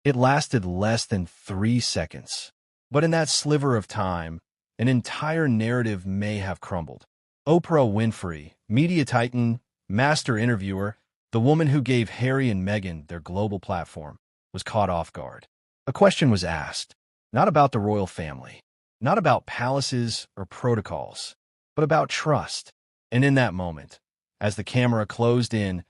It lasted less than 3 seconds. But in that sliver of time, an entire narrative may have crumbled. Oprah Winfrey, media titan, master interviewer, the woman who gave Harry and Meghan their global platform, was caught off guard. A question was asked, not about the royal family, not about palaces or protocols, but about trust. And in that moment, as the camera closed in,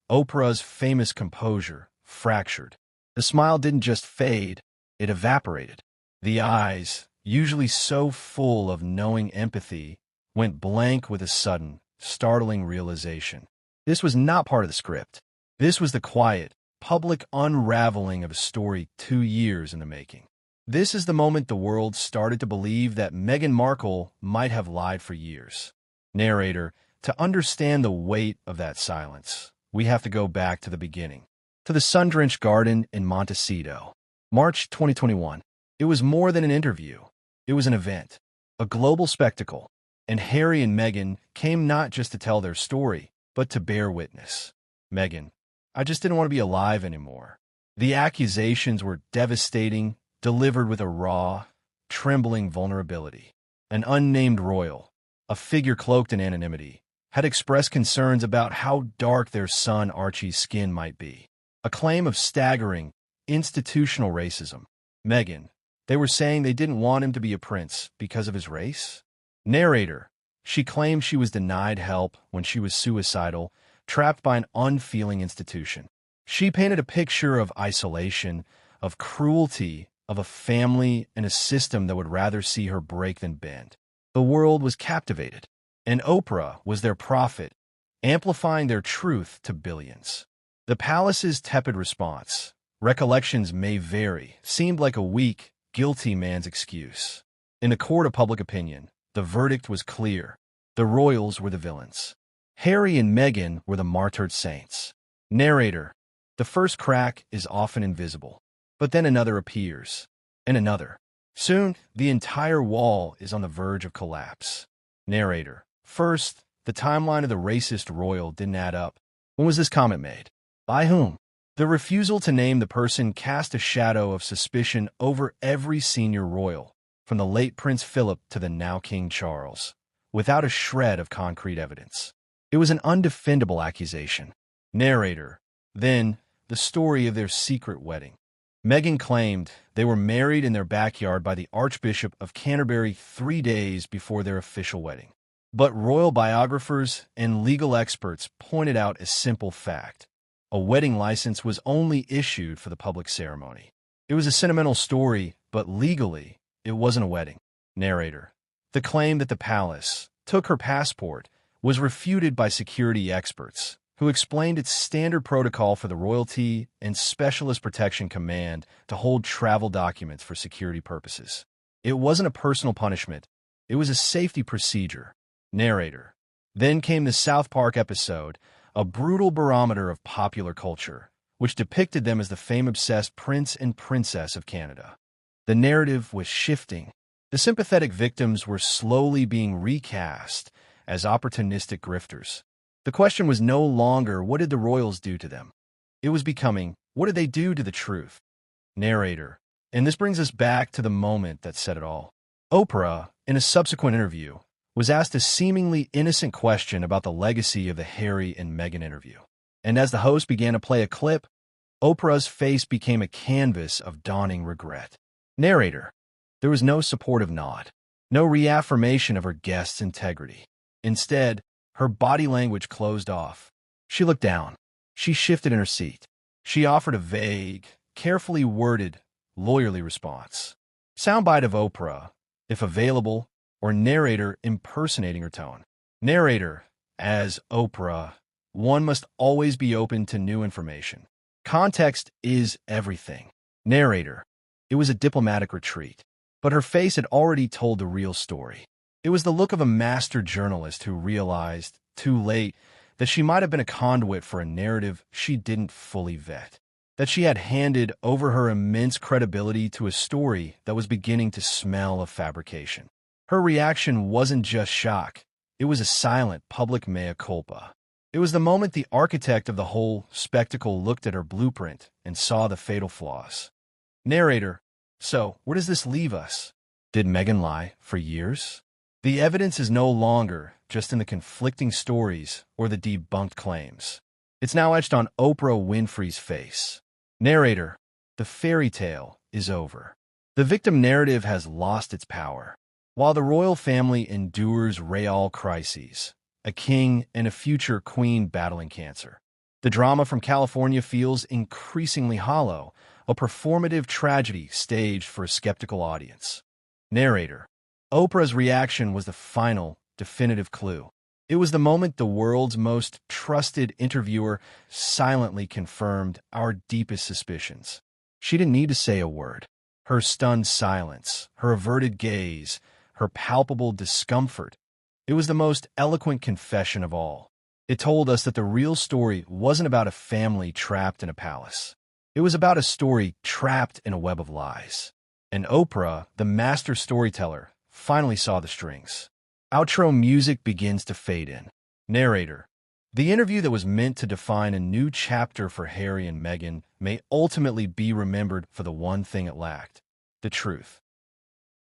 Oprah's famous composure fractured. The smile didn't just fade, it evaporated. The eyes, usually so full of knowing empathy, went blank with a sudden, startling realization. This was not part of the script. This was the quiet, public unraveling of a story 2 years in the making. This is the moment the world started to believe that Meghan Markle might have lied for years. Narrator, to understand the weight of that silence, we have to go back to the beginning, to the sun-drenched garden in Montecito. March 2021. It was more than an interview. It was an event, a global spectacle, and Harry and Meghan came not just to tell their story, but to bear witness. Meghan, I just didn't want to be alive anymore. The accusations were devastating, delivered with a raw, trembling vulnerability. An unnamed royal, a figure cloaked in anonymity, had expressed concerns about how dark their son Archie's skin might be. A claim of staggering, institutional racism. Meghan, they were saying they didn't want him to be a prince because of his race? Narrator, she claimed she was denied help when she was suicidal, trapped by an unfeeling institution. She painted a picture of isolation, of cruelty, of a family and a system that would rather see her break than bend. The world was captivated, and Oprah was their prophet, amplifying their truth to billions. The palace's tepid response, recollections may vary, seemed like a weak, guilty man's excuse. In the court of public opinion, the verdict was clear. The royals were the villains. Harry and Meghan were the martyred saints. Narrator, the first crack is often invisible, but then another appears, and another. Soon, the entire wall is on the verge of collapse. Narrator, first, the timeline of the racist royal didn't add up. When was this comment made? By whom? The refusal to name the person cast a shadow of suspicion over every senior royal, from the late Prince Philip to the now King Charles, without a shred of concrete evidence. It was an undefendable accusation. Narrator, then, the story of their secret wedding. Meghan claimed they were married in their backyard by the Archbishop of Canterbury 3 days before their official wedding. But royal biographers and legal experts pointed out a simple fact. A wedding license was only issued for the public ceremony. It was a sentimental story, but legally, it wasn't a wedding. Narrator, the claim that the palace took her passport was refuted by security experts, who explained its standard protocol for the Royalty and Specialist Protection Command to hold travel documents for security purposes. It wasn't a personal punishment. It was a safety procedure. Narrator, then came the South Park episode, a brutal barometer of popular culture, which depicted them as the fame-obsessed prince and princess of Canada. The narrative was shifting. The sympathetic victims were slowly being recast as opportunistic grifters. The question was no longer, what did the royals do to them? It was becoming, what did they do to the truth? Narrator, and this brings us back to the moment that said it all. Oprah, in a subsequent interview, was asked a seemingly innocent question about the legacy of the Harry and Meghan interview. And as the host began to play a clip, Oprah's face became a canvas of dawning regret. Narrator, there was no supportive nod, no reaffirmation of her guest's integrity. Instead, her body language closed off. She looked down. She shifted in her seat. She offered a vague, carefully worded, lawyerly response. Soundbite of Oprah, if available, or narrator impersonating her tone. Narrator, as Oprah, one must always be open to new information. Context is everything. Narrator, it was a diplomatic retreat, but her face had already told the real story. It was the look of a master journalist who realized, too late, that she might have been a conduit for a narrative she didn't fully vet, that she had handed over her immense credibility to a story that was beginning to smell of fabrication. Her reaction wasn't just shock. It was a silent, public mea culpa. It was the moment the architect of the whole spectacle looked at her blueprint and saw the fatal flaws. Narrator: So, where does this leave us? Did Meghan lie for years? The evidence is no longer just in the conflicting stories or the debunked claims. It's now etched on Oprah Winfrey's face. Narrator: The fairy tale is over. The victim narrative has lost its power. While the royal family endures real crises, a king and a future queen battling cancer, the drama from California feels increasingly hollow, a performative tragedy staged for a skeptical audience. Narrator: Oprah's reaction was the final, definitive clue. It was the moment the world's most trusted interviewer silently confirmed our deepest suspicions. She didn't need to say a word. Her stunned silence, her averted gaze, her palpable discomfort. It was the most eloquent confession of all. It told us that the real story wasn't about a family trapped in a palace. It was about a story trapped in a web of lies. And Oprah, the master storyteller, finally saw the strings. Outro music begins to fade in. Narrator: The interview that was meant to define a new chapter for Harry and Meghan may ultimately be remembered for the one thing it lacked: the truth.